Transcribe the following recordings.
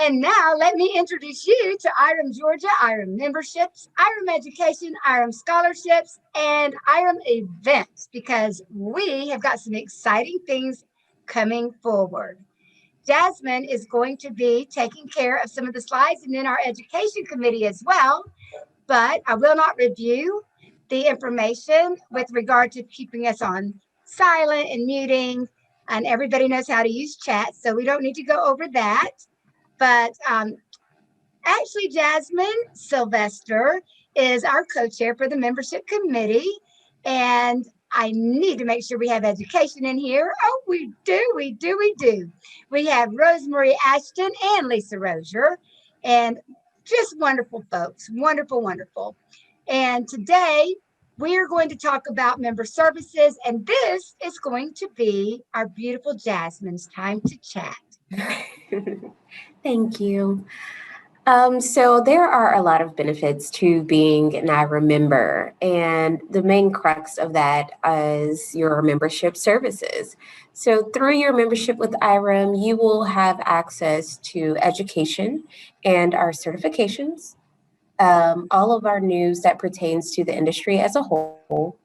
And now let me introduce you to IREM Georgia, IREM memberships, IREM education, IREM scholarships, and IREM events, because we have got some exciting things coming forward. Jasmine is going to be taking care of some of the slides and then our education committee as well, but I will not review the information with regard to keeping us on silent and muting, and everybody knows how to use chat, so we don't need to go over that. But actually, Jasmine Sylvester is our co-chair for the membership committee, and I need to make sure we have education in here. Oh, we do. We have Rosemary Ashton and Lisa Rozier, and just wonderful folks, wonderful. And today we are going to talk about member services, and this is going to be our beautiful Jasmine's time to chat. Thank you. So there are a lot of benefits to being an IREM member, and the main crux of that is your membership services. So through your membership with IREM, you will have access to education and our certifications, all of our news that pertains to the industry as a whole,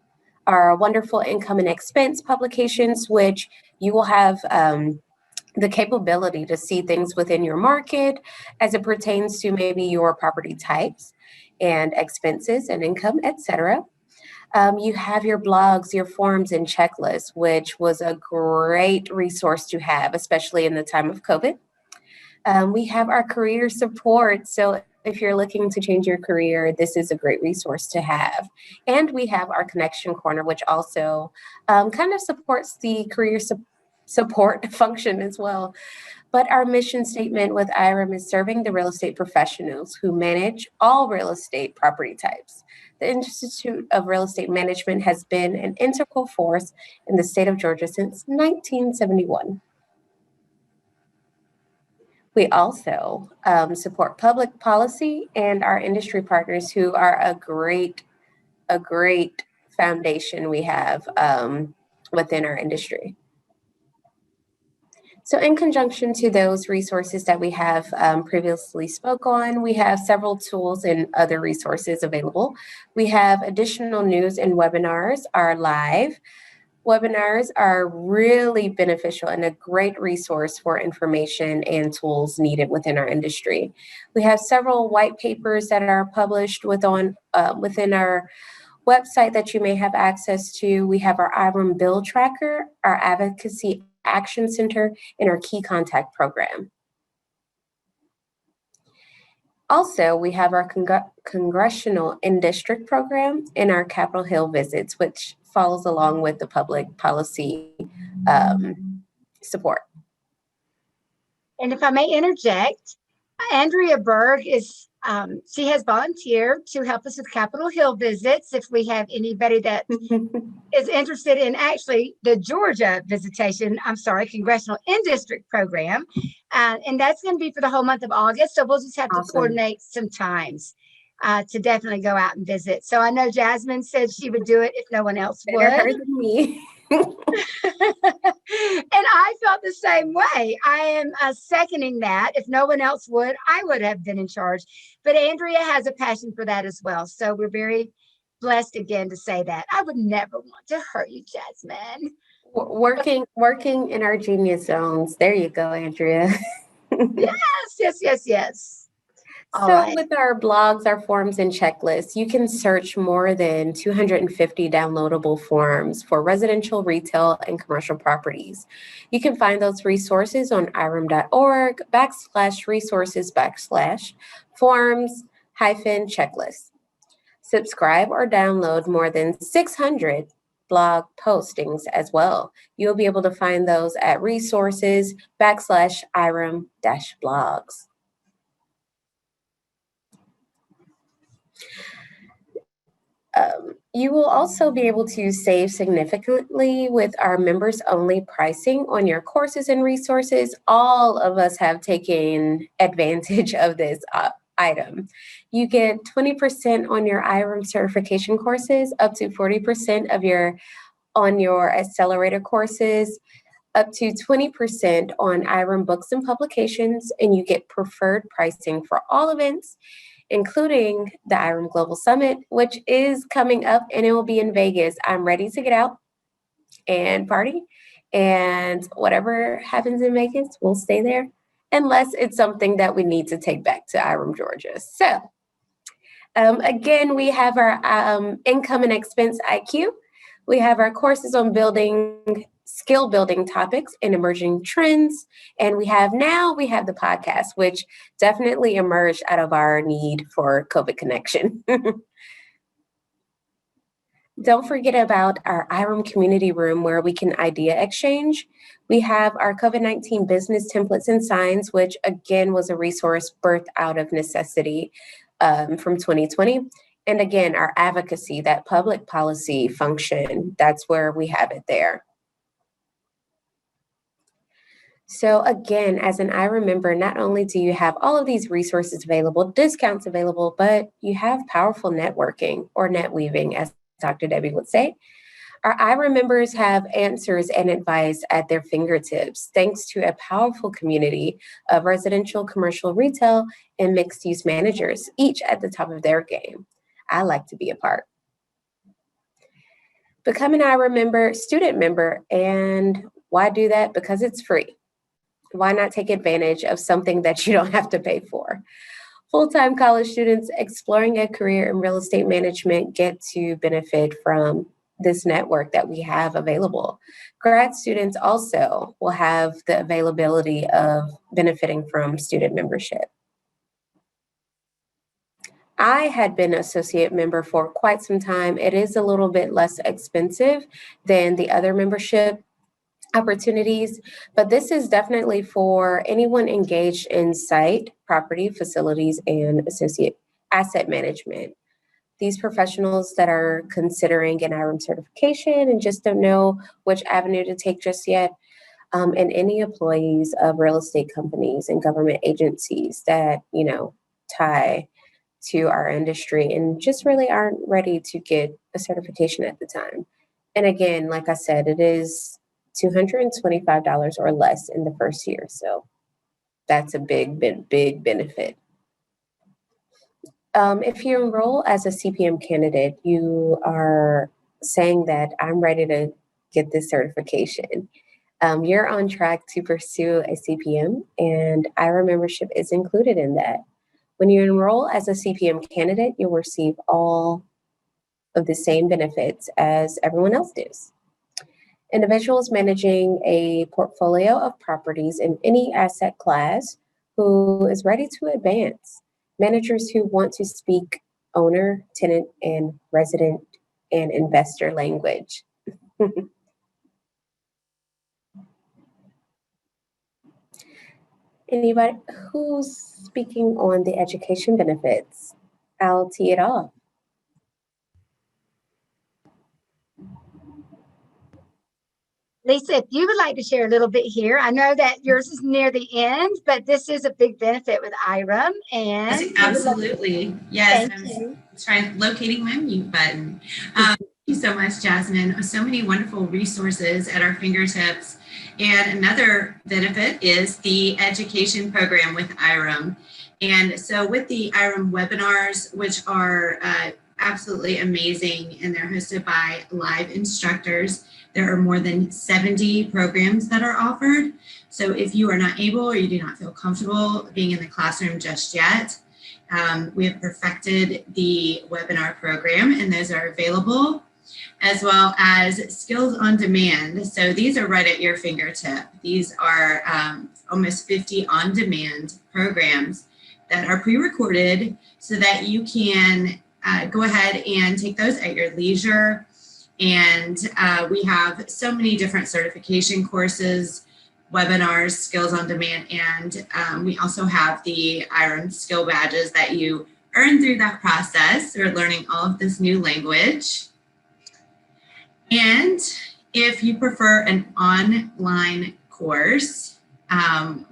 our wonderful income and expense publications, which you will have the capability to see things within your market as it pertains to maybe your property types and expenses and income, etc. You have your blogs, your forms, and checklists, which was a great resource to have, especially in the time of COVID. We have our career support. So if you're looking to change your career, this is a great resource to have. And we have our Connection Corner, which also kind of supports the career support function as well. But our mission statement with IREM is serving the real estate professionals who manage all real estate property types. The Institute of Real Estate Management has been an integral force in the state of Georgia since 1971. We also support public policy and our industry partners, who are a great foundation we have within our industry. So in conjunction to those resources that we have previously spoke on, we have several tools and other resources available. We have additional news and webinars are live. Webinars are really beneficial and a great resource for information and tools needed within our industry. We have several white papers that are published within our website that you may have access to. We have our IREM Bill Tracker, our Advocacy Action Center, and our Key Contact Program. Also, we have our Congressional in-District Program and our Capitol Hill visits, which follows along with the public policy support. And if I may interject, Andrea Berg she has volunteered to help us with Capitol Hill visits. If we have anybody that is interested in actually the Georgia Congressional in-District Program. And that's going to be for the whole month of August. So we'll just have to coordinate some times to definitely go out and visit. So I know Jasmine said she would do it if no one else would. Better her than me. And I felt the same way. I am seconding that. If no one else would, I would have been in charge. But Andrea has a passion for that as well. So we're very blessed again to say that. I would never want to hurt you, Jasmine. Working in our genius zones. There you go, Andrea. Yes. So with our blogs, our forms, and checklists, you can search more than 250 downloadable forms for residential, retail, and commercial properties. You can find those resources on irem.org/resources/forms-checklists. Subscribe or download more than 600 blog postings as well. You'll be able to find those at resources/irem-blogs. You will also be able to save significantly with our members-only pricing on your courses and resources. All of us have taken advantage of this item. You get 20% on your IREM certification courses, up to 40% on your accelerator courses, up to 20% on IREM books and publications, and you get preferred pricing for all events, including the IREM Global Summit, which is coming up and it will be in Vegas. I'm ready to get out and party, and whatever happens in Vegas, we'll stay there, unless it's something that we need to take back to IREM, Georgia. So again, we have our income and expense IQ. We have our courses on building skill building topics and emerging trends. And we have the podcast, which definitely emerged out of our need for COVID connection. Don't forget about our IREM community room where we can idea exchange. We have our COVID-19 business templates and signs, which again was a resource birthed out of necessity from 2020. And again, our advocacy, that public policy function, that's where we have it there. So again, as an IREM member, not only do you have all of these resources available, discounts available, but you have powerful networking or net weaving, as Dr. Debbie would say. Our IREM members have answers and advice at their fingertips, thanks to a powerful community of residential, commercial, retail, and mixed-use managers, each at the top of their game. I like to be a part. Become an IREM member, student member, and why do that? Because it's free. Why not take advantage of something that you don't have to pay for? Full-time college students exploring a career in real estate management get to benefit from this network that we have available. Grad students also will have the availability of benefiting from student membership. I had been an associate member for quite some time. It is a little bit less expensive than the other membership opportunities, but this is definitely for anyone engaged in site, property, facilities, and associate asset management. These professionals that are considering an IREM certification and just don't know which avenue to take just yet, and any employees of real estate companies and government agencies that, tie to our industry and just really aren't ready to get a certification at the time. And again, like I said, it is $225 or less in the first year. So that's a big benefit. If you enroll as a CPM candidate, you are saying that I'm ready to get this certification. You're on track to pursue a CPM, and IREM membership is included in that. When you enroll as a CPM candidate, you'll receive all of the same benefits as everyone else does. Individuals managing a portfolio of properties in any asset class who is ready to advance. Managers who want to speak owner, tenant, and resident and investor language. Anybody who's speaking on the education benefits? I'll tee it off. Lisa, if you would like to share a little bit here, I know that yours is near the end, but this is a big benefit with IREM. And absolutely. Yes, I'm locating my mute button. Thank you so much, Jasmine. So many wonderful resources at our fingertips. And another benefit is the education program with IREM. And so with the IREM webinars, which are absolutely amazing, and they're hosted by live instructors, there are more than 70 programs that are offered. So if you are not able or you do not feel comfortable being in the classroom just yet, we have perfected the webinar program, and those are available, as well as skills on demand. So these are right at your fingertip. These are almost 50 on-demand programs that are pre-recorded so that you can go ahead and take those at your leisure. And we have so many different certification courses, webinars, skills on demand, and we also have the IREM skill badges that you earn through that process. We're learning all of this new language. And if you prefer an online course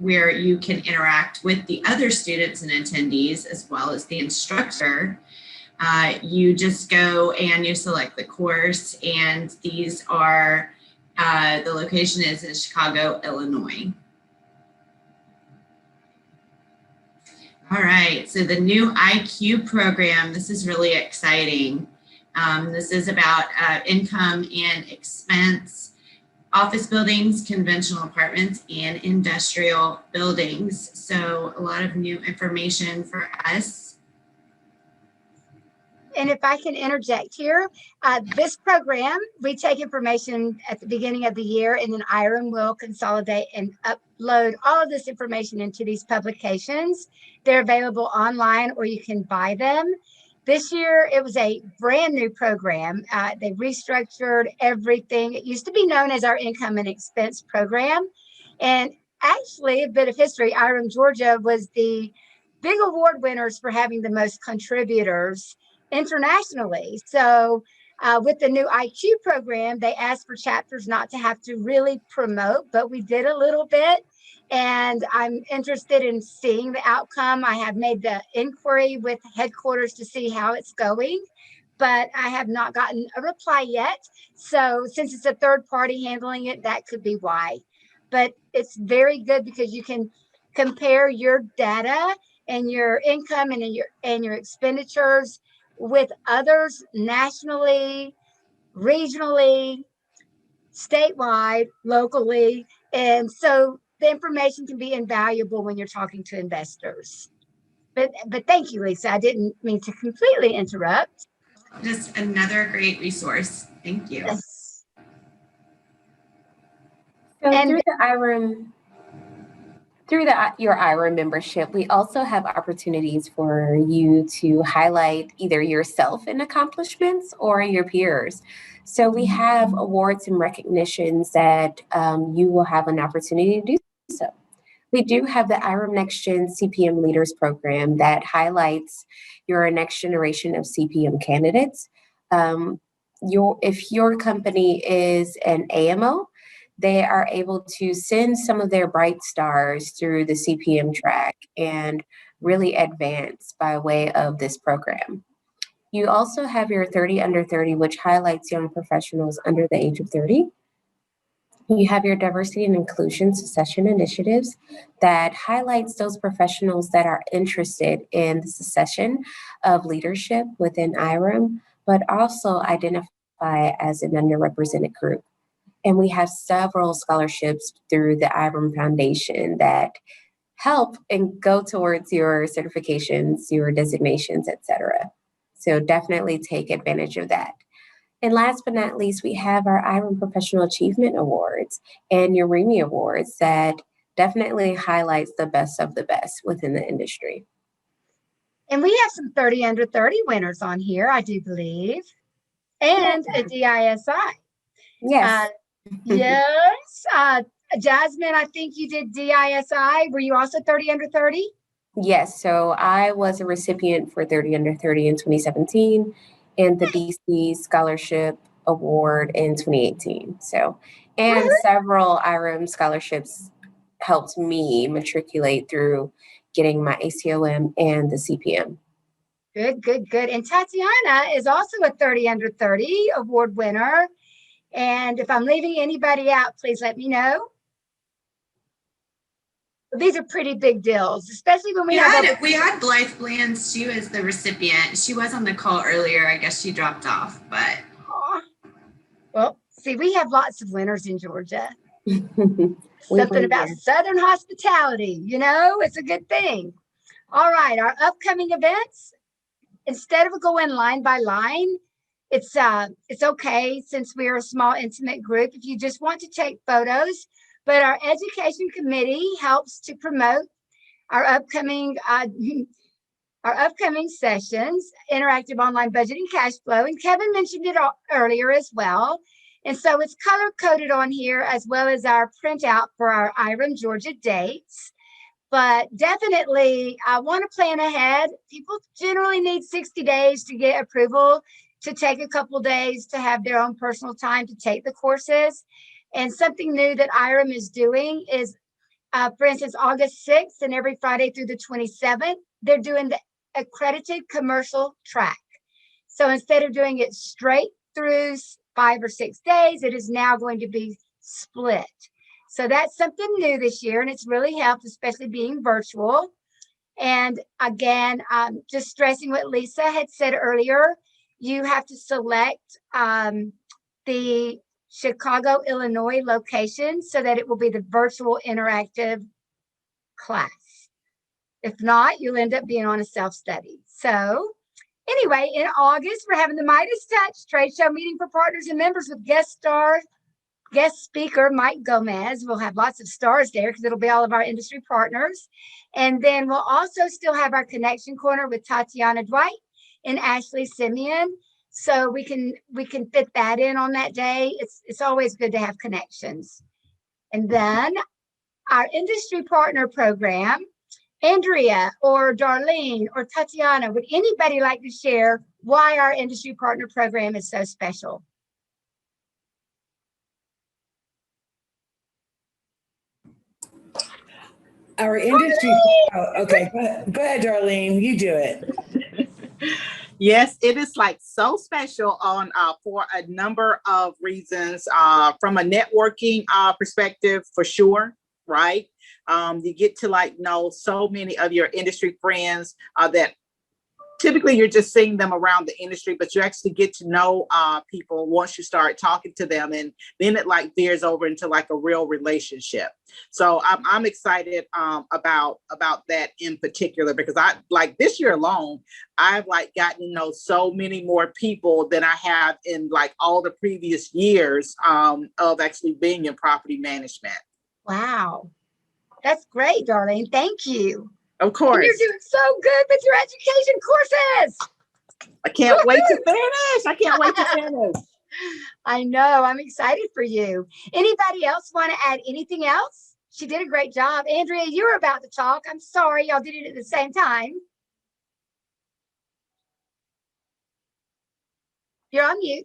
where you can interact with the other students and attendees as well as the instructor, you just go and you select the course, and these are The location is in Chicago, Illinois. All right, so the new IQ program, this is really exciting. This is about income and expense, office buildings, conventional apartments, and industrial buildings. So a lot of new information for us. And if I can interject here, this program, we take information at the beginning of the year, and then IREM will consolidate and upload all of this information into these publications. They're available online, or you can buy them. This year, it was a brand new program. They restructured everything. It used to be known as our income and expense program. And actually, a bit of history, IREM Georgia was the big award winners for having the most contributors internationally. So with the new IQ program, they asked for chapters not to have to really promote, but we did a little bit. And I'm interested in seeing the outcome. I have made the inquiry with headquarters to see how it's going, but I have not gotten a reply yet. So since it's a third party handling it, that could be why. But it's very good because you can compare your data and your income and your expenditures with others nationally, regionally, statewide, locally. And so the information can be invaluable when you're talking to investors. But thank you, Lisa. I didn't mean to completely interrupt. Just another great resource. Thank you. Yes. So And- through the IREM, your IREM membership, we also have opportunities for you to highlight either yourself in accomplishments or your peers. So we have awards and recognitions that you will have an opportunity to do so. We do have the IREM Next Gen CPM Leaders Program that highlights your next generation of CPM candidates. If your company is an AMO, they are able to send some of their bright stars through the CPM track and really advance by way of this program. You also have your 30 under 30, which highlights young professionals under the age of 30. You have your diversity and inclusion succession initiatives that highlights those professionals that are interested in the succession of leadership within IREM, but also identify as an underrepresented group. And we have several scholarships through the IREM Foundation that help and go towards your certifications, your designations, etc. So definitely take advantage of that. And last but not least, we have our IREM Professional Achievement Awards and your REMI Awards that definitely highlights the best of the best within the industry. And we have some 30 under 30 winners on here, I do believe, and a DISI. Yes. Yes. Jasmine, I think you did DISI. Were you also 30 under 30? Yes. So I was a recipient for 30 under 30 in 2017 and the DC Scholarship Award in 2018. So, and several IREM scholarships helped me matriculate through getting my ACOM and the CPM. Good, good, good. And Tatiana is also a 30 under 30 award winner. And if I'm leaving anybody out, please let me know. These are pretty big deals, especially when we had Blythe Blands too as the recipient. She was on the call earlier. I guess she dropped off, but. Well, see, we have lots of winners in Georgia. Something about Southern hospitality, it's a good thing. All right, our upcoming events, instead of going line by line, it's okay since we're a small, intimate group if you just want to take photos. But our education committee helps to promote our upcoming sessions, interactive online budgeting, cash flow, and Kevin mentioned it earlier as well. And so it's color coded on here as well as our printout for our IREM Georgia dates. But definitely, I want to plan ahead. People generally need 60 days to get approval to take a couple days to have their own personal time to take the courses. And something new that IREM is doing is, for instance, August 6th and every Friday through the 27th, they're doing the accredited commercial track. So instead of doing it straight through 5 or 6 days, it is now going to be split. So that's something new this year, and it's really helped, especially being virtual. And again, just stressing what Lisa had said earlier, you have to select the Chicago, Illinois location so that it will be the virtual interactive class. If not, you'll end up being on a self-study. So anyway, in August, we're having the Midas Touch trade show meeting for partners and members with guest speaker Mike Gomez. We'll have lots of stars there because it'll be all of our industry partners. And then we'll also still have our connection corner with Tatiana Dwight and Ashley Simeon. So we can fit that in on that day. It's always good to have connections. And then our industry partner program, Andrea or Darlene or Tatiana, would anybody like to share why our industry partner program is so special? Our industry. Oh, okay, go ahead, Darlene. You do it. Yes, it is like so special on for a number of reasons. From a networking perspective, for sure, right? You get to like know so many of your industry friends that typically you're just seeing them around the industry, but you actually get to know people once you start talking to them, and then it like veers over into like a real relationship. So I'm excited about that in particular, because I like this year alone, I've like gotten to know so many more people than I have in like all the previous years of actually being in property management. Wow, that's great, Darlene. Thank you. Of course. And you're doing so good with your education courses. I can't wait to finish. I can't wait to finish. I know. I'm excited for you. Anybody else want to add anything else? She did a great job. Andrea, you were about to talk. I'm sorry. Y'all did it at the same time. You're on mute.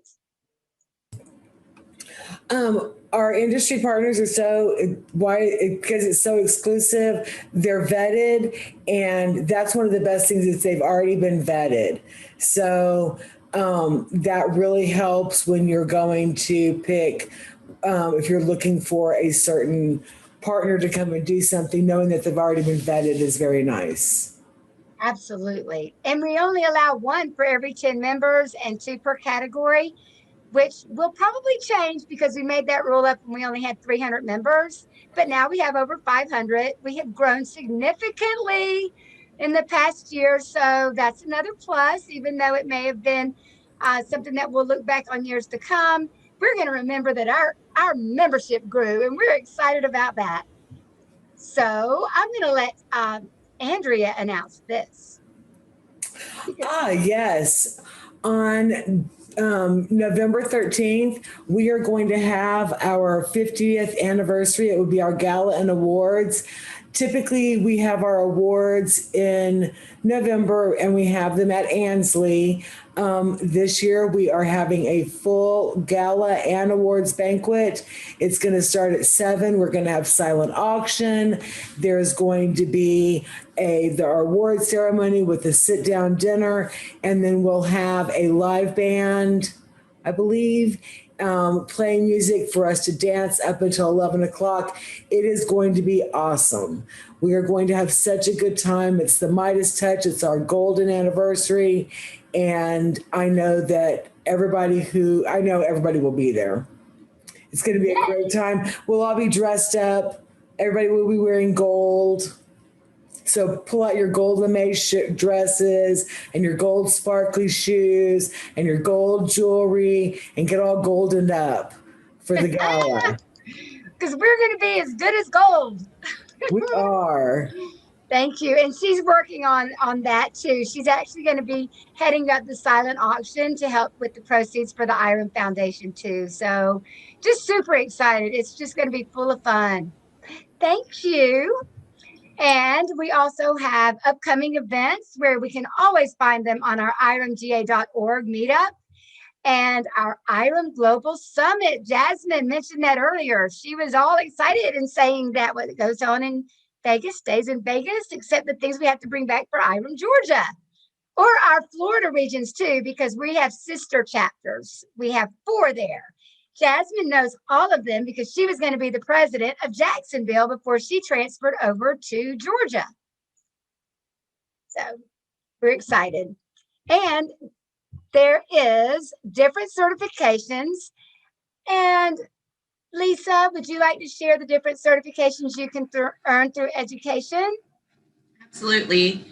Our industry partners are because it's so exclusive, they're vetted, and that's one of the best things is they've already been vetted. So that really helps when you're going to pick, if you're looking for a certain partner to come and do something, knowing that they've already been vetted is very nice. Absolutely. And we only allow one for every 10 members and 2 per category, which will probably change because we made that rule up when we only had 300 members, but now we have over 500. We have grown significantly in the past year, so that's another plus, even though it may have been something that we'll look back on years to come. We're going to remember that our membership grew, and we're excited about that. So I'm going to let Andrea announce this. Yes. On November 13th, we are going to have our 50th anniversary. It would be our gala and awards. Typically, we have our awards in November and we have them at Ansley. This year, we are having a full gala and awards banquet. It's going to start at 7. We're going to have silent auction. There's going to be the award ceremony with a sit-down dinner, and then we'll have a live band, I believe, playing music for us to dance up until 11 o'clock. It is going to be awesome. We are going to have such a good time. It's the Midas Touch. It's our golden anniversary. And I know everybody will be there. It's going to be a great time. We'll all be dressed up. Everybody will be wearing gold. So pull out your gold lame dresses and your gold sparkly shoes and your gold jewelry and get all goldened up for the gala. Because we're going to be as good as gold. We are. Thank you. And she's working on that too. She's actually going to be heading up the silent auction to help with the proceeds for the IREM Foundation too. So just super excited. It's just going to be full of fun. Thank you. And we also have upcoming events where we can always find them on our iremga.org meetup and our IREM Global Summit. Jasmine mentioned that earlier. She was all excited and saying that what goes on in Vegas stays in Vegas, except the things we have to bring back for IREM Georgia or our Florida regions too, because we have sister chapters. We have 4 there. Jasmine knows all of them because she was going to be the president of Jacksonville before she transferred over to Georgia. So we're excited. And there is different certifications. And Lisa, would you like to share the different certifications you can earn through education? Absolutely.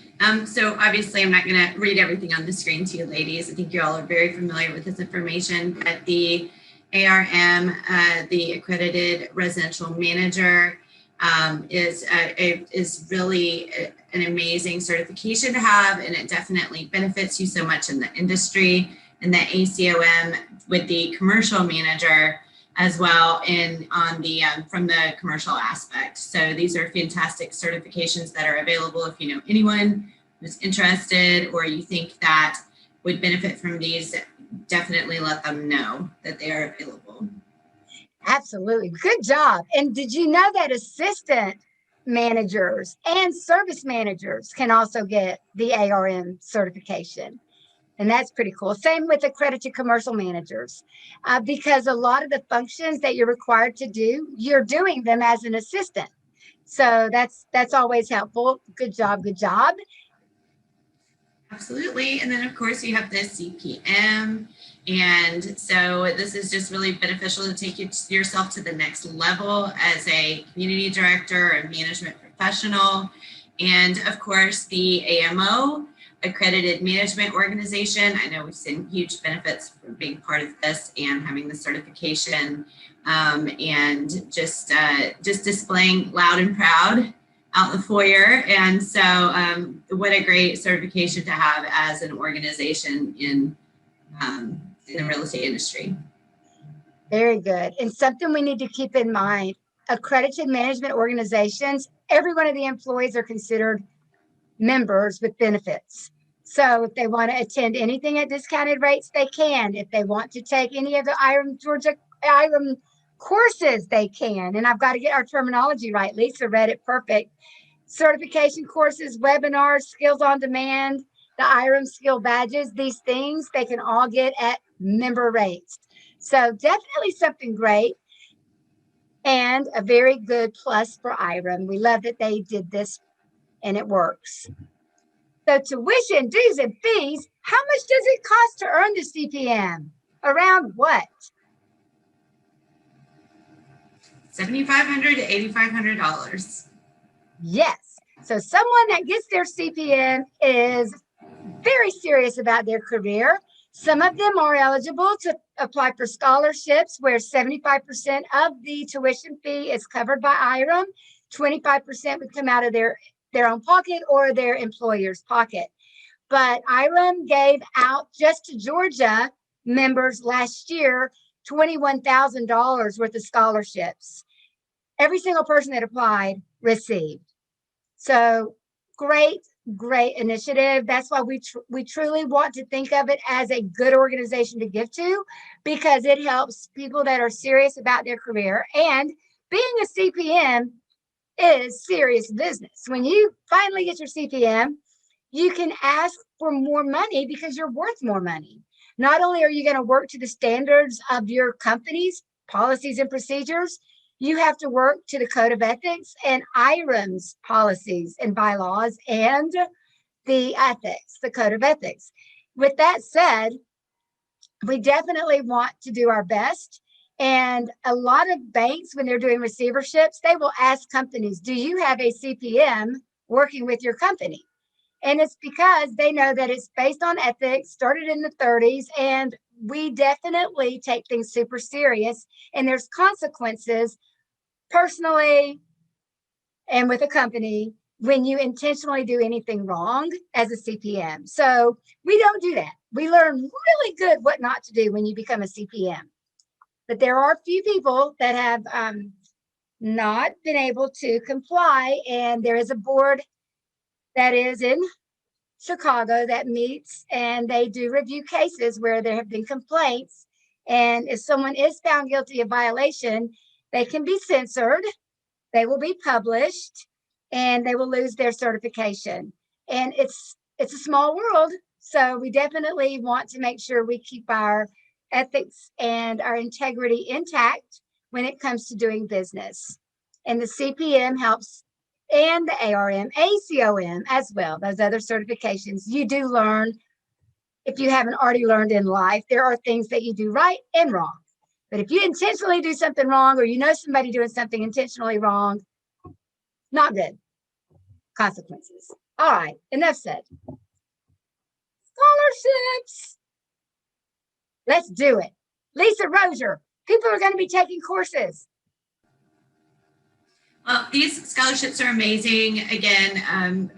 So obviously I'm not going to read everything on the screen to you ladies. I think you all are very familiar with this information, but the ARM, the Accredited Residential Manager, is really an amazing certification to have, and it definitely benefits you so much in the industry. And the ACOM with the commercial manager as well, and on the from the commercial aspect. So these are fantastic certifications that are available. If you know anyone who's interested or you think that would benefit from these, definitely let them know that they are available. Absolutely. Good job. And did you know that assistant managers and service managers can also get the ARM certification? And that's pretty cool. Same with accredited commercial managers, because a lot of the functions that you're required to do, you're doing them as an assistant. So that's always helpful. Good job. Good job. Absolutely. And then of course you have the CPM. And so this is just really beneficial to take yourself to the next level as a community director or management professional. And of course the AMO, Accredited Management Organization. I know we've seen huge benefits from being part of this and having the certification, and just displaying loud and proud out the foyer. And so what a great certification to have as an organization in the real estate industry. Very good. And something we need to keep in mind, accredited management organizations, every one of the employees are considered members with benefits. So if they want to attend anything at discounted rates, they can. If they want to take any of the Georgia courses, they can. And I've got to get our terminology right. Lisa read it perfect. Certification courses, webinars, skills on demand, the IRM skill badges, these things they can all get at member rates. So definitely something great and a very good plus for IRM. We love that they did this and it works. So tuition, dues, and fees, how much does it cost to earn the CPM? Around what? $7,500 to $8,500. Yes. So someone that gets their CPM is very serious about their career. Some of them are eligible to apply for scholarships where 75% of the tuition fee is covered by IRM. 25% would come out of their own pocket or their employer's pocket. But IRM gave out just to Georgia members last year $21,000 worth of scholarships. Every single person that applied received. So great initiative. That's why we truly want to think of it as a good organization to give to, because it helps people that are serious about their career. And being a CPM is serious business. When you finally get your CPM, you can ask for more money because you're worth more money. Not only are you going to work to the standards of your company's policies and procedures, you have to work to the code of ethics and IRM's policies and bylaws and the ethics, the code of ethics. With that said, we definitely want to do our best. And a lot of banks, when they're doing receiverships, they will ask companies, do you have a CPM working with your company? And it's because they know that it's based on ethics, started in the 30s, and we definitely take things super serious. And there's consequences personally and with a company when you intentionally do anything wrong as a CPM. So we don't do that. We learn really good what not to do when you become a CPM. But there are a few people that have not been able to comply. And there is a board that is in Chicago that meets and they do review cases where there have been complaints. And if someone is found guilty of violation, they can be censored, they will be published, and they will lose their certification. And it's a small world. So we definitely want to make sure we keep our ethics and our integrity intact when it comes to doing business. And the CPM helps, and the ARM, ACOM as well, those other certifications. You do learn, if you haven't already learned in life, there are things that you do right and wrong. But if you intentionally do something wrong, or you know somebody doing something intentionally wrong, not good. Consequences. All right, enough said. Scholarships. Let's do it. Lisa Rozier, people are going to be taking courses. Well, these scholarships are amazing. Again,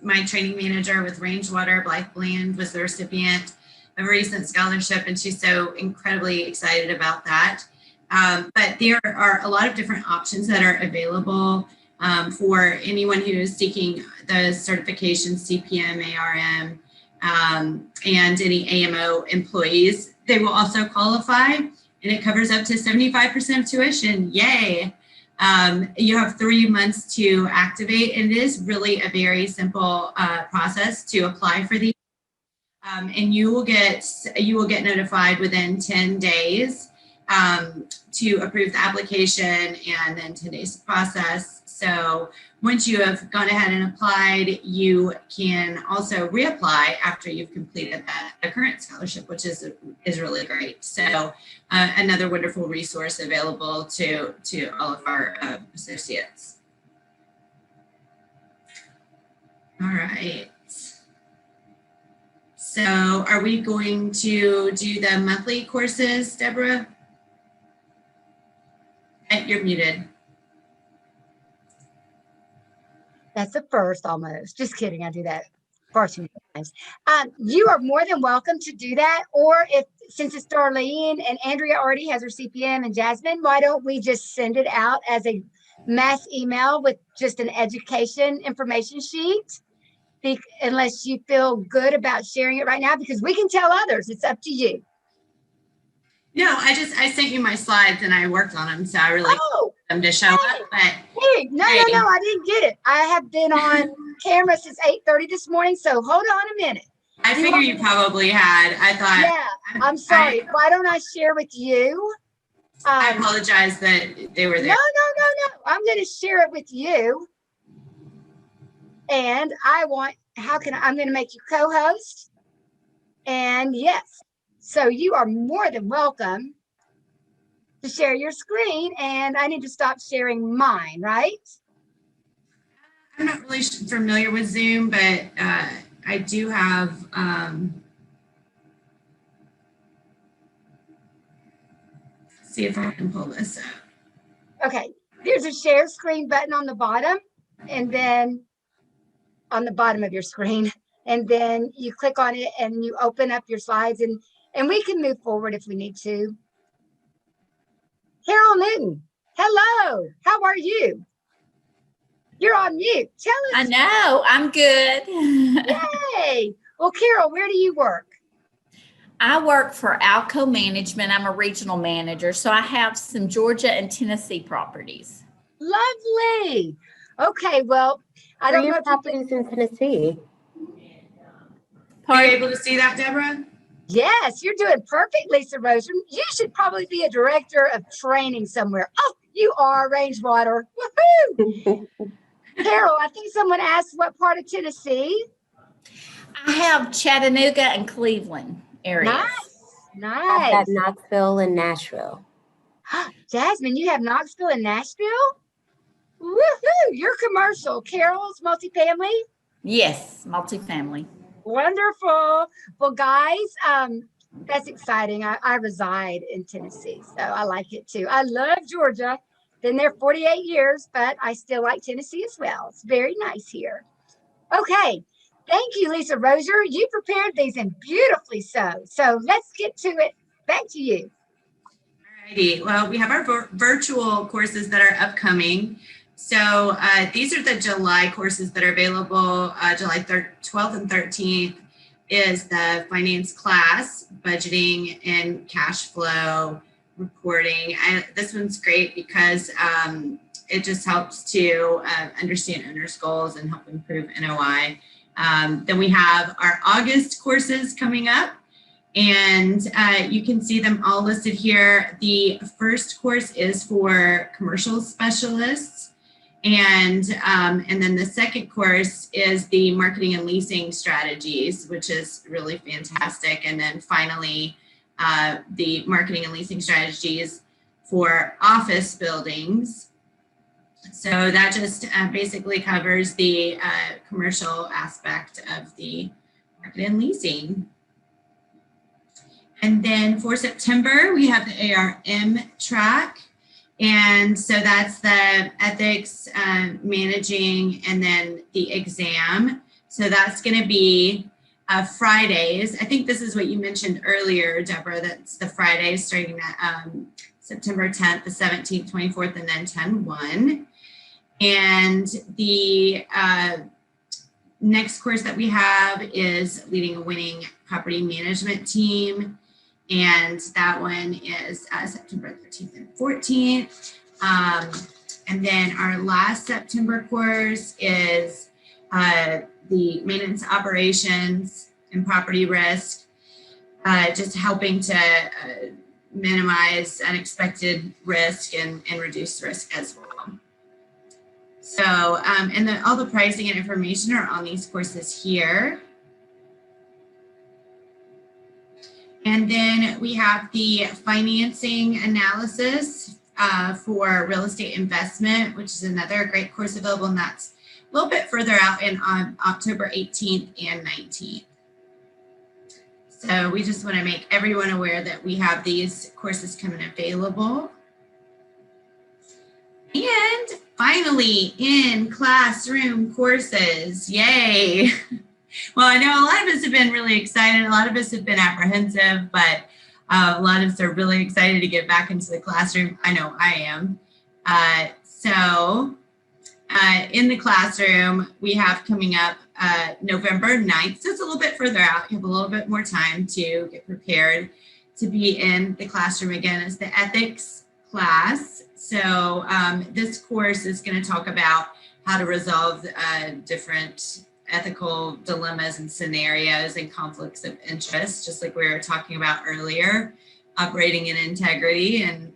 my training manager with Rangewater, Blythe Bland, was the recipient of a recent scholarship, and she's so incredibly excited about that. But there are a lot of different options that are available for anyone who is seeking the certification CPM, ARM, and any AMO employees. They will also qualify, and it covers up to 75% of tuition. Yay! You have 3 months to activate, and it is really a very simple process to apply for these. And you will get notified within 10 days to approve the application, and then 10 days to process. So once you have gone ahead and applied, you can also reapply after you've completed the current scholarship, which is really great. So another wonderful resource available to all of our associates. All right. So are we going to do the monthly courses, Deborah? You're muted. That's a first almost. Just kidding. I do that far too many times. You are more than welcome to do that. Or since it's Darlene and Andrea already has her CPM and Jasmine, why don't we just send it out as a mass email with just an education information sheet? Unless you feel good about sharing it right now, because we can tell others. It's up to you. No, I sent you my slides and I worked on them, so I really want them to show up. But hey, no, I didn't get it. I have been on camera since 8:30 this morning, so hold on a minute. I figure you probably had. I thought. Yeah, I'm sorry. Why don't I share with you? I apologize that they were there. No. I'm going to share it with you. And I'm going to make you co-host. And yes, so you are more than welcome to share your screen. And I need to stop sharing mine, right? I'm not really familiar with Zoom, but I do have, see if I can pull this up. Okay, there's a share screen button on the bottom, and then on the bottom of your screen, and then you click on it and you open up your slides, and we can move forward if we need to. Carol Newton, hello, how are you? You're on mute. Tell us. I know, I'm good. Yay. Well, Carol, where do you work? I work for Alco Management. I'm a regional manager, so I have some Georgia and Tennessee properties. Lovely. Okay, well, I don't know if properties in Tennessee. Are you able to see that, Deborah? Yes, you're doing perfect, Lisa Rozier. You should probably be a director of training somewhere. Oh, you are, Rangewater. Woohoo! Carol, I think someone asked what part of Tennessee? I have Chattanooga and Cleveland areas. Nice. I've got Knoxville and Nashville. Jasmine, you have Knoxville and Nashville? Woohoo! You're commercial. Carol's multifamily? Yes, multifamily. Wonderful. Well, guys, that's exciting. I reside in Tennessee, so I like it too. I love Georgia. Been there 48 years, but I still like Tennessee as well. It's very nice here. Okay. Thank you, Lisa Rozier. You prepared these and beautifully so. So let's get to it. Back to you. Alrighty. Well, we have our virtual courses that are upcoming. So these are the July courses that are available. July 12th and 13th is the finance class, budgeting and cash flow reporting. This one's great because it just helps to understand owners' goals and help improve NOI. Then we have our August courses coming up. And you can see them all listed here. The first course is for commercial specialists. And then the second course is the marketing and leasing strategies, which is really fantastic. And then finally, the marketing and leasing strategies for office buildings. So that just basically covers the commercial aspect of the marketing and leasing. And then for September, we have the ARM track. And so that's the ethics, managing, and then the exam. So that's going to be Fridays. I think this is what you mentioned earlier, Deborah, that's the Fridays starting at September 10th, the 17th, 24th, and then 10/1. And the next course that we have is leading a winning property management team. And that one is September 13th and 14th. And then our last September course is the maintenance operations and property risk, just helping to minimize unexpected risk and reduce risk as well. So, and then all the pricing and information are on these courses here. And then we have the financing analysis for real estate investment, which is another great course available, and that's a little bit further out in on October 18th and 19th. So we just want to make everyone aware that we have these courses coming available. And finally, in classroom courses, yay. Well, I know a lot of us have been really excited. A lot of us have been apprehensive, but a lot of us are really excited to get back into the classroom. I know I am. In the classroom, we have coming up November 9th. So it's a little bit further out. You have a little bit more time to get prepared to be in the classroom again. It's the ethics class. So this course is going to talk about how to resolve different ethical dilemmas and scenarios and conflicts of interest, just like we were talking about earlier, operating in integrity and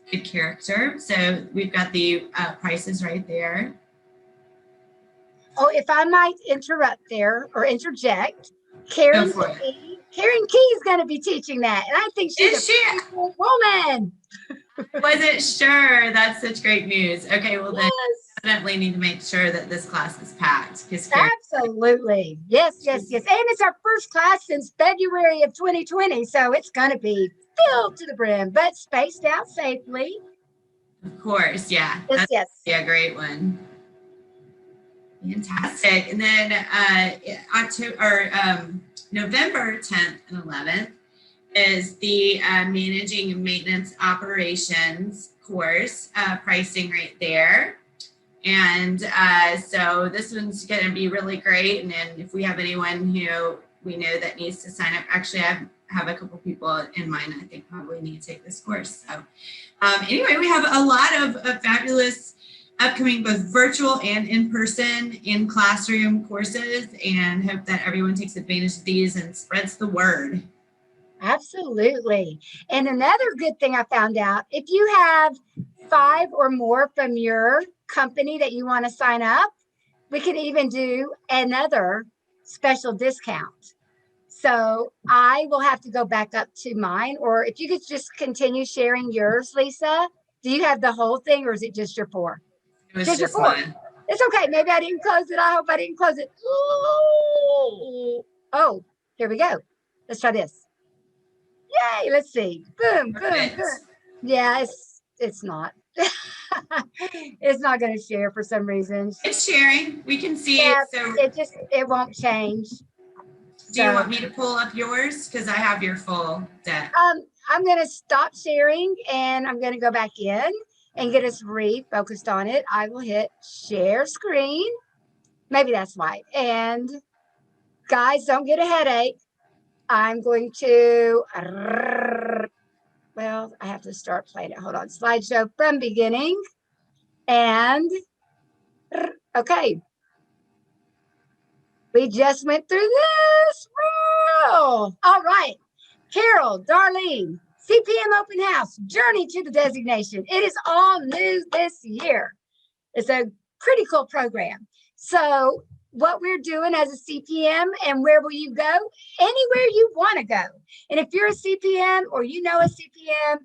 good character. So we've got the prices right there. Oh, if I might interrupt there or interject, Karen Key is going to be teaching that. And I think she's a beautiful woman. Wasn't sure. That's such great news. Okay, well then definitely need to make sure that this class is packed. Absolutely. Yes. And it's our first class since February of 2020. So it's going to be filled to the brim, but spaced out safely. Of course. Yeah. Yes. Yeah, great one. Fantastic. And then November 10th and 11th is the managing and maintenance operations course, pricing right there. And so this one's going to be really great. And then if we have anyone who we know that needs to sign up, actually I have a couple people in mind I think probably need to take this course. So anyway, we have a lot of fabulous upcoming both virtual and in-person in classroom courses, and hope that everyone takes advantage of these and spreads the word. Absolutely. And another good thing I found out, if you have 5 or more from your company that you want to sign up, we could even do another special discount. So I will have to go back up to mine, or if you could just continue sharing yours, Lisa. Do you have the whole thing, or is it just your 4? It was just one. It's okay. Maybe I didn't close it. I hope I didn't close it. Oh, here we go. Let's try this. Yay, let's see. Boom, boom. Yeah, it's not. It's not going to share for some reason. It's sharing. We can see it. So it won't change. Do you want me to pull up yours? Because I have your full deck. I'm going to stop sharing and I'm going to go back in and get us refocused on it. I will hit share screen. Maybe that's why. And guys, don't get a headache. I'm going to, well, I have to start playing it. Hold on. Slideshow from beginning. And, okay. We just went through this. All right. Carol, Darlene, CPM Open House, Journey to the Designation. It is all new this year. It's a pretty cool program. So what we're doing as a CPM and where will you go? Anywhere you want to go. And if you're a CPM or you know a CPM,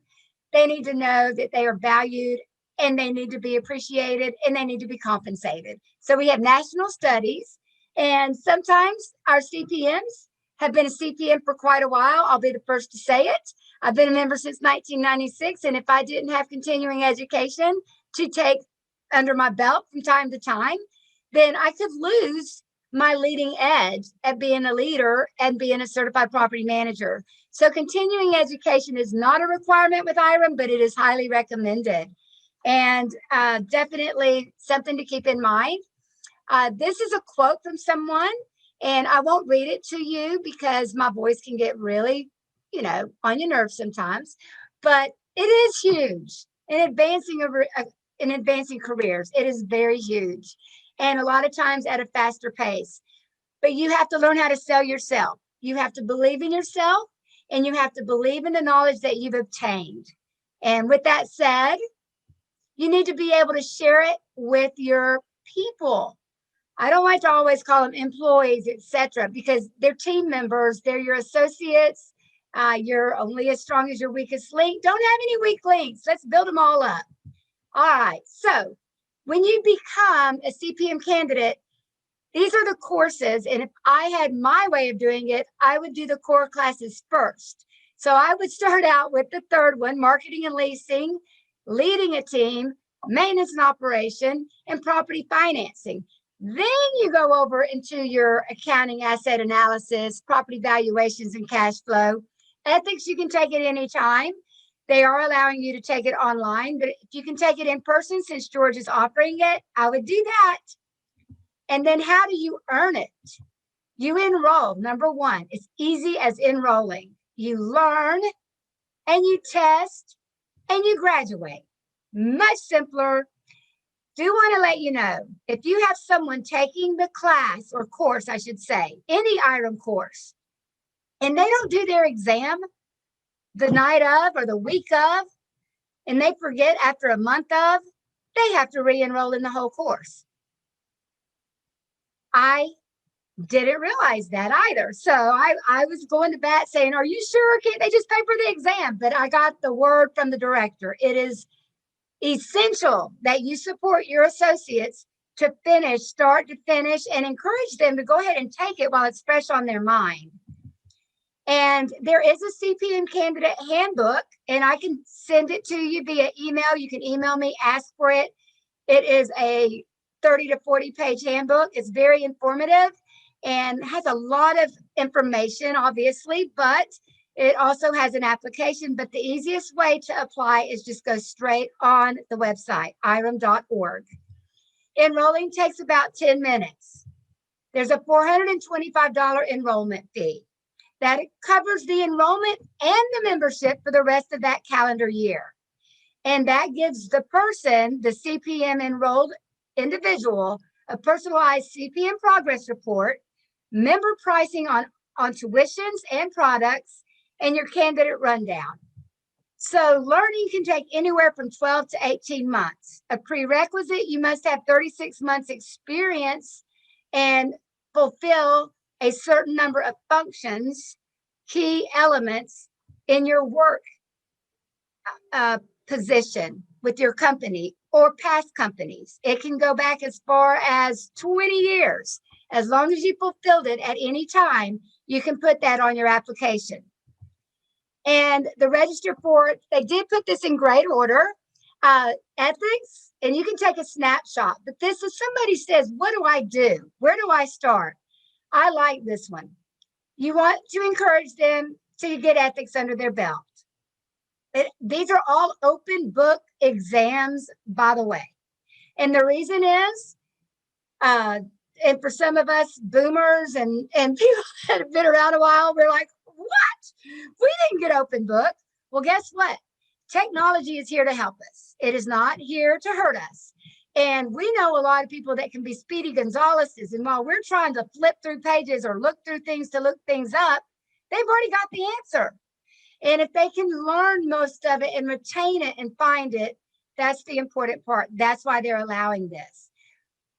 they need to know that they are valued and they need to be appreciated and they need to be compensated. So we have national studies, and sometimes our CPMs have been a CPM for quite a while. I'll be the first to say it. I've been a member since 1996. And if I didn't have continuing education to take under my belt from time to time, then I could lose my leading edge at being a leader and being a certified property manager. So continuing education is not a requirement with IREM, but it is highly recommended. And definitely something to keep in mind. This is a quote from someone, and I won't read it to you because my voice can get really, on your nerves sometimes, but it is huge in advancing careers. It is very huge. And a lot of times at a faster pace, but you have to learn how to sell yourself. You have to believe in yourself and you have to believe in the knowledge that you've obtained. And with that said, you need to be able to share it with your people. I don't like to always call them employees, etc., because they're team members. They're your associates. You're only as strong as your weakest link. Don't have any weak links. Let's build them all up. All right. So when you become a CPM candidate, these are the courses. And if I had my way of doing it, I would do the core classes first. So I would start out with the third one, marketing and leasing, leading a team, maintenance and operation, and property financing. Then you go over into your accounting, asset analysis, property valuations, and cash flow. Ethics, you can take it anytime. They are allowing you to take it online, but if you can take it in person, since George is offering it, I would do that. And then how do you earn it? You enroll. Number one, it's easy as enrolling. You learn and you test and you graduate. Much simpler. Do want to let you know, if you have someone taking the class or course, I should say, any IREM course, and they don't do their exam the night of or the week of, and they forget after a month of, they have to re-enroll in the whole course. I didn't realize that either. So I was going to bat saying, are you sure? Can't they just pay for the exam? But I got the word from the director. It is essential that you support your associates to finish, start to finish, and encourage them to go ahead and take it while it's fresh on their mind. And there is a CPM candidate handbook, and I can send it to you via email. You can email me, ask for it. It is a 30 to 40 page handbook. It's very informative and has a lot of information, obviously, but it also has an application. But the easiest way to apply is just go straight on the website, irem.org. Enrolling takes about 10 minutes. There's a $425 enrollment fee. That covers the enrollment and the membership for the rest of that calendar year. And that gives the person, the CPM enrolled individual, a personalized CPM progress report, member pricing on tuitions and products, and your candidate rundown. So learning can take anywhere from 12 to 18 months. A prerequisite, you must have 36 months experience and fulfill a certain number of functions, key elements in your work position with your company or past companies. It can go back as far as 20 years. As long as you fulfilled it at any time, you can put that on your application. And the register for it, they did put this in great order. Ethics, and you can take a snapshot. But this is somebody says, what do I do? Where do I start? I like this one. You want to encourage them to get ethics under their belt. These are all open book exams, by the way. And the reason is, and for some of us boomers and people that have been around a while, we're like, what? We didn't get open book. Well, guess what? Technology is here to help us. It is not here to hurt us. And we know a lot of people that can be Speedy Gonzalez's. And while we're trying to flip through pages or look through things to look things up, they've already got the answer. And if they can learn most of it and retain it and find it, that's the important part. That's why they're allowing this.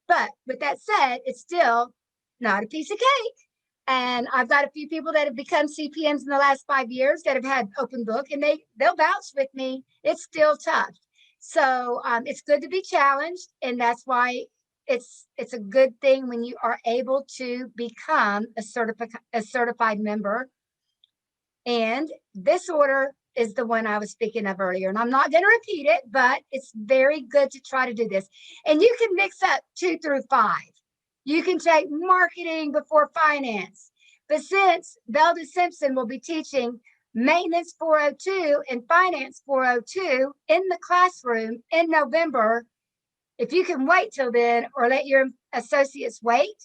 But with that said, it's still not a piece of cake. And I've got a few people that have become CPMs in the last 5 years that have had open book, and they'll vouch with me. It's still tough. So it's good to be challenged, and that's why it's a good thing when you are able to become a certified member. And this order is the one I was speaking of earlier, and I'm not going to repeat it, but it's very good to try to do this. And you can mix up 2 through 5. You can take marketing before finance. But since Belda Simpson will be teaching Maintenance 402 and Finance 402 in the classroom in November, if you can wait till then or let your associates wait,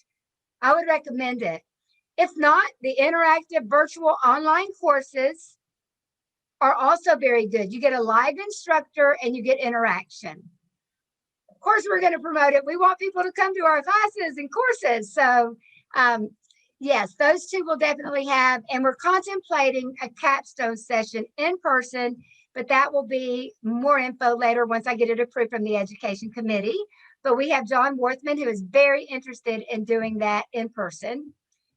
I would recommend it. If not, the interactive virtual online courses are also very good. You get a live instructor and you get interaction. Of course, we're going to promote it. We want people to come to our classes and courses. So yes, those 2 will definitely have, and we're contemplating a capstone session in person, but that will be more info later once I get it approved from the education committee. But we have John Worthman, who is very interested in doing that in person.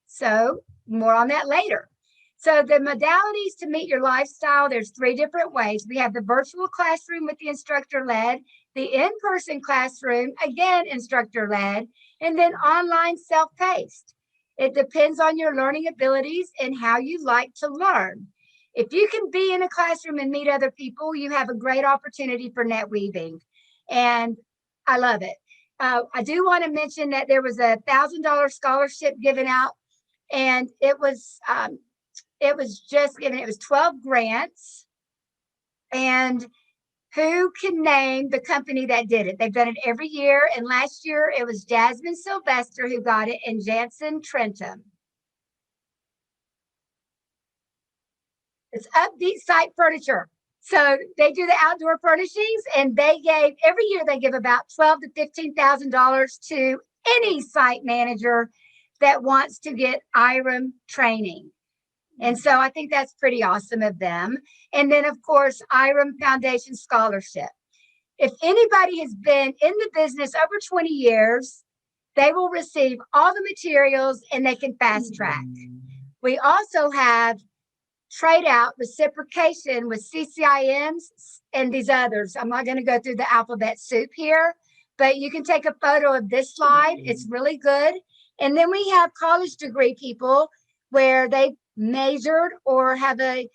So more on that later. So the modalities to meet your lifestyle, there's 3 different ways. We have the virtual classroom with the instructor led, the in-person classroom, again, instructor led, and then online self-paced. It depends on your learning abilities and how you like to learn. If you can be in a classroom and meet other people, you have a great opportunity for net weaving. And I love it. I do want to mention that there was a $1,000 scholarship given out, and it was just given. It was 12 grants. And who can name the company that did it? They've done it every year. And last year it was Jasmine Sylvester who got it, and Jansen Trentum. It's Upbeat Site Furniture. So they do the outdoor furnishings, and every year they give about $12,000 to $15,000 to any site manager that wants to get IREM training. And so I think that's pretty awesome of them. And then, of course, IREM Foundation Scholarship. If anybody has been in the business over 20 years, they will receive all the materials and they can fast track. We also have trade out reciprocation with CCIMs and these others. I'm not going to go through the alphabet soup here, but you can take a photo of this slide. It's really good. And then we have college degree people where they majored or have a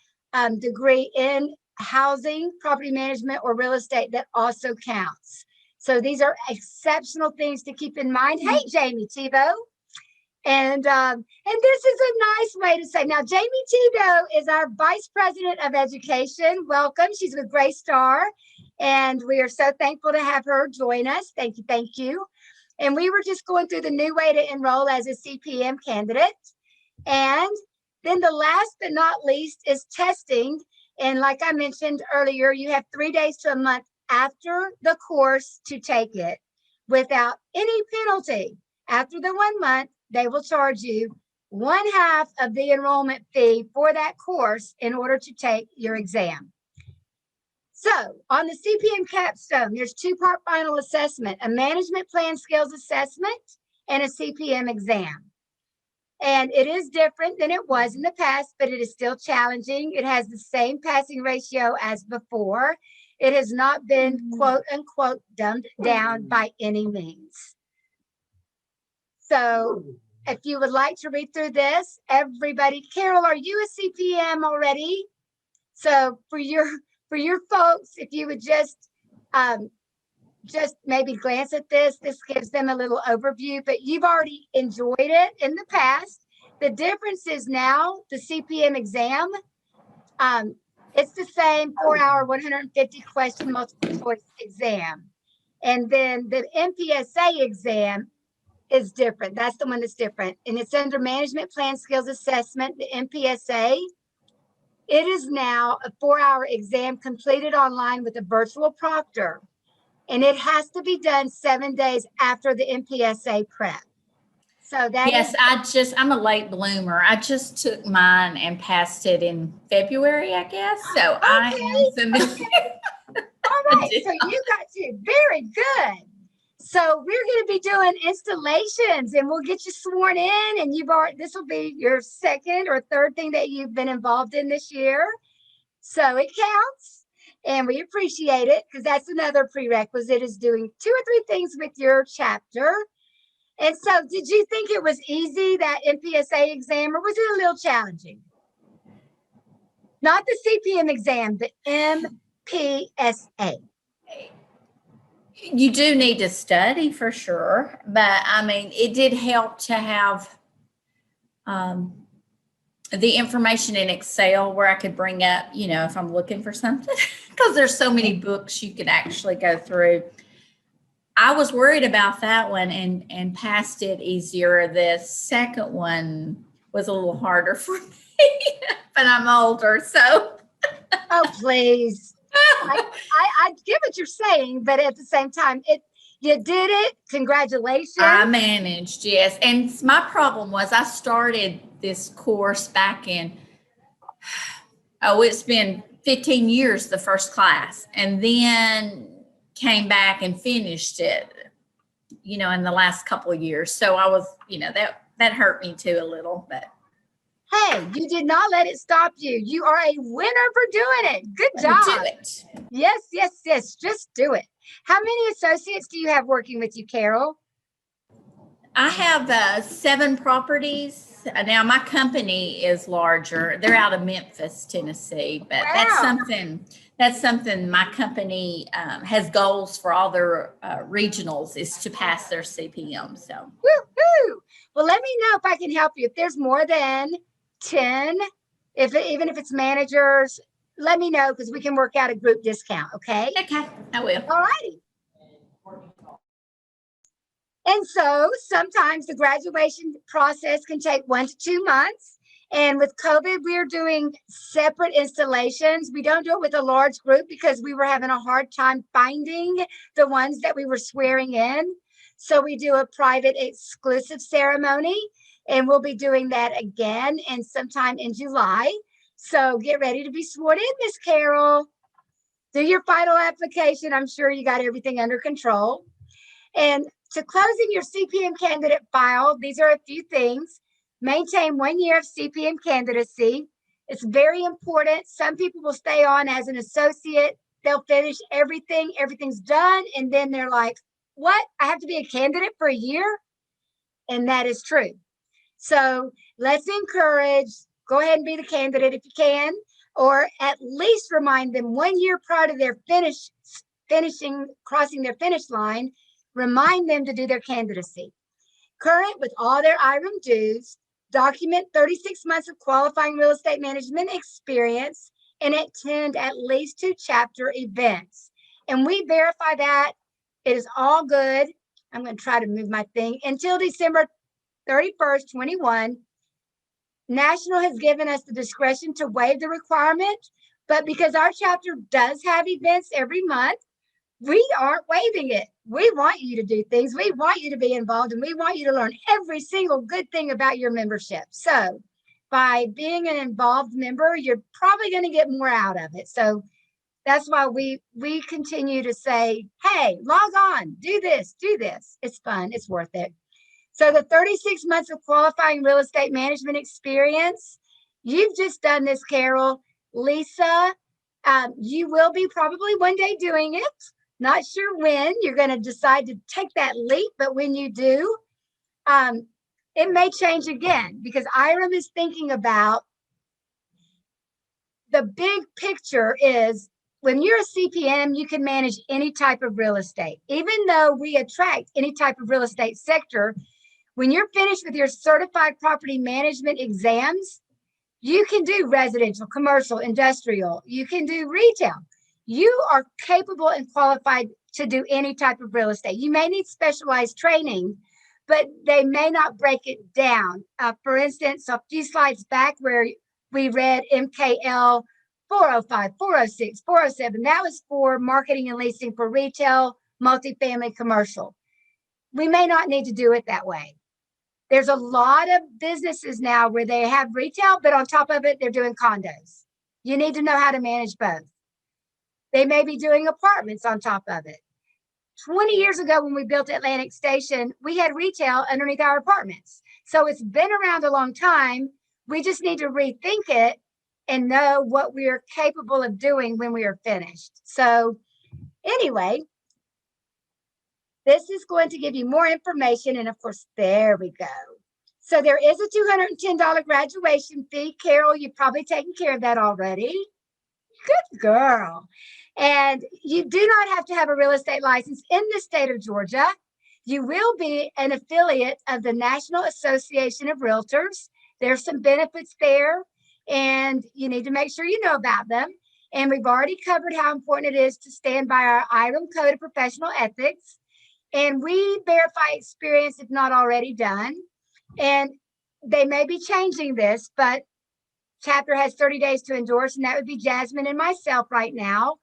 degree in housing, property management, or real estate that also counts. So these are exceptional things to keep in mind. Hey, Jamie Tebow. And this is a nice way to say, now, Jamie Tebow is our Vice President of Education. Welcome. She's with Gray Star, and we are so thankful to have her join us. Thank you. Thank you. And we were just going through the new way to enroll as a CPM candidate. And then the last but not least is testing. And like I mentioned earlier, you have 3 days to a month after the course to take it without any penalty. After the 1 month, they will charge you 1/2 of the enrollment fee for that course in order to take your exam. So on the CPM capstone, there's 2-part final assessment, a management plan skills assessment and a CPM exam. And it is different than it was in the past, but it is still challenging. It has the same passing ratio as before. It has not been quote unquote dumbed down by any means. So if you would like to read through this, everybody, Carol, are you a CPM already? So for your folks, if you would just maybe glance at this gives them a little overview, but you've already enjoyed it in the past. The difference is now the CPM exam, it's the same 4-hour, 150 question multiple choice exam. And then the MPSA exam is different. That's the one that's different. And it's under Management Plan Skills Assessment, the MPSA. It is now a 4-hour exam completed online with a virtual proctor. And it has to be done 7 days after the MPSA prep. So that Yes, I'm a late bloomer. I just took mine and passed it in February, I guess. So I am familiar. all right. So you got to, very good. So we're going to be doing installations and we'll get you sworn in, and this will be your second or third thing that you've been involved in this year. So it counts and we appreciate it, because that's another prerequisite, is doing 2 or 3 things with your chapter. And so did you think it was easy, that MPSA exam, or was it a little challenging? Not the CPM exam, the MPSA. You do need to study for sure, but I mean, it did help to have the information in Excel where I could bring up, if I'm looking for something, because there's so many books you can actually go through. I was worried about that one and passed it easier. The second one was a little harder for me, but I'm older, so. Oh, please. I get what you're saying, but at the same time, you did it. Congratulations. I managed, yes. And my problem was I started this course back in, it's been 15 years, the first class, and then came back and finished it, in the last couple of years. So I was, that hurt me too a little, but. Hey, you did not let it stop you. You are a winner for doing it. Good job. Do it. Yes, yes, yes. Just do it. How many associates do you have working with you, Carol? I have 7 properties. Now my company is larger. They're out of Memphis, Tennessee, but Wow. that's something my company has goals for all their regionals, is to pass their CPM. So. Woo-hoo. Well, let me know if I can help you. If there's more than 10, even if it's managers, let me know, because we can work out a group discount. Okay. Okay, I will. All righty. And so sometimes the graduation process can take 1 to 2 months. And with COVID, we're doing separate installations. We don't do it with a large group because we were having a hard time finding the ones that we were swearing in. So we do a private exclusive ceremony, and we'll be doing that again and sometime in July. So get ready to be sworn in, Miss Carol. Do your final application. I'm sure you got everything under control. And to closing your CPM candidate file, these are a few things. Maintain 1 year of CPM candidacy. It's very important. Some people will stay on as an associate. They'll finish everything. Everything's done. And then they're like, what? I have to be a candidate for a year? And that is true. So let's encourage, go ahead and be the candidate if you can, or at least remind them 1 year prior to their crossing their finish line, remind them to do their candidacy. Current with all their IREM dues, document 36 months of qualifying real estate management experience, and attend at least 2 chapter events. And we verify that it is all good. I'm going to try to move my thing until December 31st, 21. National has given us the discretion to waive the requirement, but because our chapter does have events every month, we aren't waiving it. We want you to do things. We want you to be involved, and we want you to learn every single good thing about your membership. So by being an involved member, you're probably going to get more out of it. So that's why we continue to say, hey, log on, do this, do this. It's fun. It's worth it. So the 36 months of qualifying real estate management experience, you've just done this, Carol. Lisa, you will be probably one day doing it. Not sure when you're going to decide to take that leap, but when you do, it may change again, because IREM is thinking about the big picture is when you're a CPM, you can manage any type of real estate. Even though we attract any type of real estate sector, when you're finished with your certified property management exams, you can do residential, commercial, industrial, you can do retail. You are capable and qualified to do any type of real estate. You may need specialized training, but they may not break it down. For instance, a few slides back where we read MKL 405, 406, 407, that was for marketing and leasing for retail, multifamily, commercial. We may not need to do it that way. There's a lot of businesses now where they have retail, but on top of it, they're doing condos. You need to know how to manage both. They may be doing apartments on top of it. 20 years ago, when we built Atlantic Station, we had retail underneath our apartments. So it's been around a long time. We just need to rethink it and know what we are capable of doing when we are finished. So anyway, this is going to give you more information. And of course, there we go. So there is a $210 graduation fee. Carol, you've probably taken care of that already. Good girl. And you do not have to have a real estate license in the state of Georgia. You will be an affiliate of the National Association of Realtors. There's some benefits there, and you need to make sure you know about them. And we've already covered how important it is to stand by our IREM Code of Professional Ethics. And we verify experience if not already done. And they may be changing this, but chapter has 30 days to endorse, and that would be Jasmine and myself right now.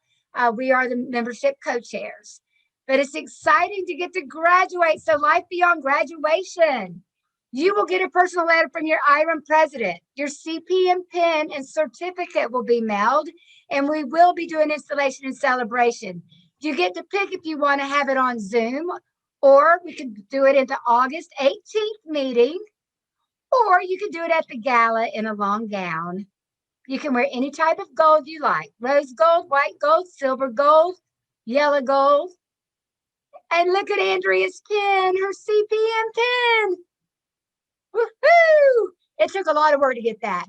We are the membership co-chairs. But it's exciting to get to graduate. So life beyond graduation. You will get a personal letter from your IREM president. Your CPM pin and certificate will be mailed, and we will be doing installation and celebration. You get to pick if you want to have it on Zoom, or we could do it at the August 18th meeting, or you could do it at the gala in a long gown. You can wear any type of gold you like. Rose gold, white gold, silver gold, yellow gold. And look at Andrea's pin, her CPM pin. Woohoo! It took a lot of work to get that.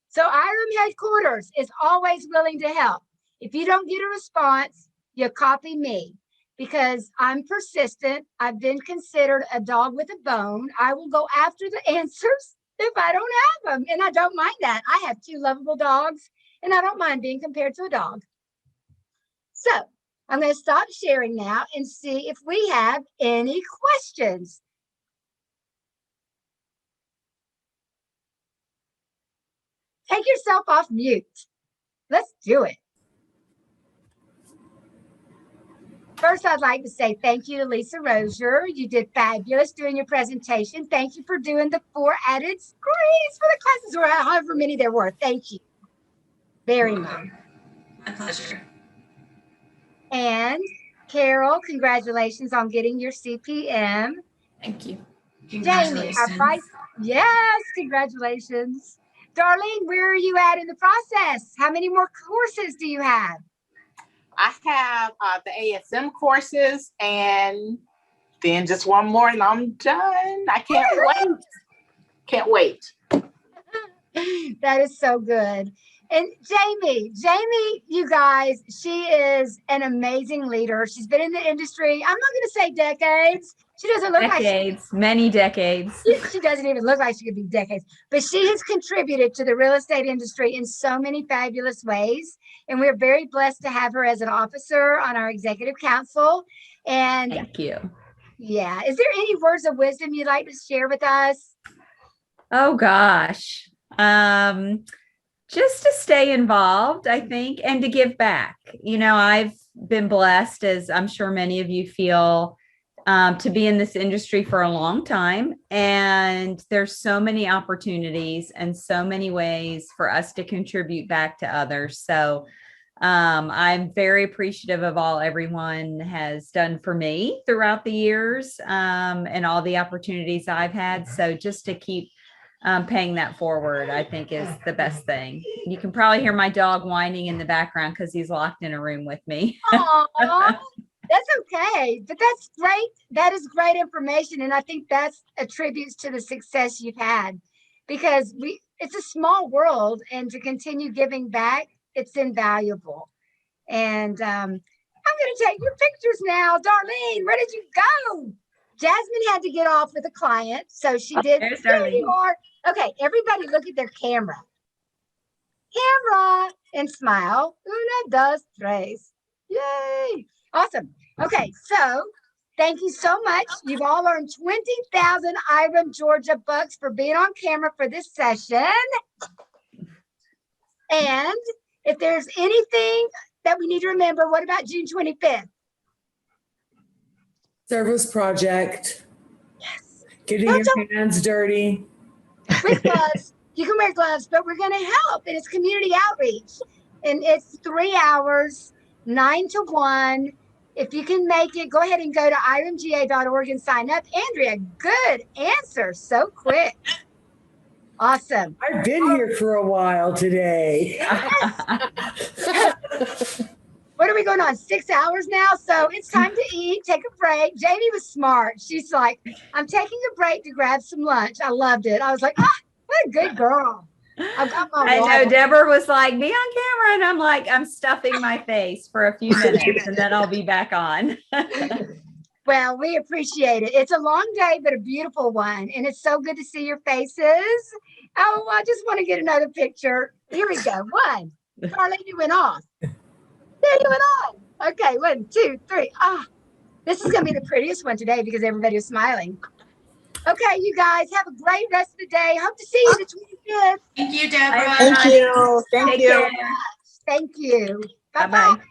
So IREM headquarters is always willing to help. If you don't get a response, you copy me because I'm persistent. I've been considered a dog with a bone. I will go after the answers if I don't have them. And I don't mind that. I have 2 lovable dogs and I don't mind being compared to a dog. So I'm going to stop sharing now and see if we have any questions. Take yourself off mute. Let's do it. First, I'd like to say thank you to Lisa Rozier. You did fabulous doing your presentation. Thank you for doing the 4 added screens for the classes, or however many there were. Thank you very much. My pleasure. And Carol, congratulations on getting your CPM. Thank you. Jamie, our price. Yes, congratulations. Darlene, where are you at in the process? How many more courses do you have? I have the ASM courses and then just one more and I'm done. I can't wait. Can't wait. That is so good. And Jamie, you guys, she is an amazing leader. She's been in the industry. I'm not going to say decades. She doesn't look decades, many decades. She doesn't even look like she could be decades, but she has contributed to the real estate industry in so many fabulous ways. And we're very blessed to have her as an officer on our executive council. And thank you. Yeah. Is there any words of wisdom you'd like to share with us? Oh gosh. Just to stay involved, I think, and to give back. You know, I've been blessed, as I'm sure many of you feel, to be in this industry for a long time. And there's so many opportunities and so many ways for us to contribute back to others. So I'm very appreciative of all everyone has done for me throughout the years, and all the opportunities I've had. So just to keep paying that forward, I think is the best thing. You can probably hear my dog whining in the background because he's locked in a room with me. Aww, that's okay, but that's great. That is great information. And I think that's attributes to the success you've had, because it's a small world, and to continue giving back, it's invaluable. And I'm going to take your pictures now. Darlene, where did you go? Jasmine had to get off with a client, so she did. There you are. Okay, everybody look at their camera. Camera and smile. Una, dos, tres. Yay. Awesome. Okay, so thank you so much. You've all earned 20,000 IREM Georgia bucks for being on camera for this session. And if there's anything that we need to remember, what about June 25th? Service project. Yes. Getting Don't your hands dirty. with gloves. You can wear gloves, but we're going to help. And it's community outreach. And it's 3 hours, 9 to 1. If you can make it, go ahead and go to iramga.org and sign up. Andrea, good answer. So quick. Awesome. I've been here for a while today. What are we going on? 6 hours now? So it's time to eat, take a break. Jamie was smart. She's like, I'm taking a break to grab some lunch. I loved it. I was like, what a good girl. I've got my I water. know Deborah was like, be on camera. And I'm like, I'm stuffing my face for a few minutes and then I'll be back on. Well, we appreciate it. It's a long day, but a beautiful one. And it's so good to see your faces. Oh, I just want to get another picture. Here we go. One. Darlene, you went off. There you went on. Okay, 1, 2, 3. This is going to be the prettiest one today because everybody is smiling. Okay, you guys have a great rest of the day. Hope to see you the 25th. Thank you, Deborah. Thank you. Thank Take you. care. Thank you. Bye-bye. Bye-bye.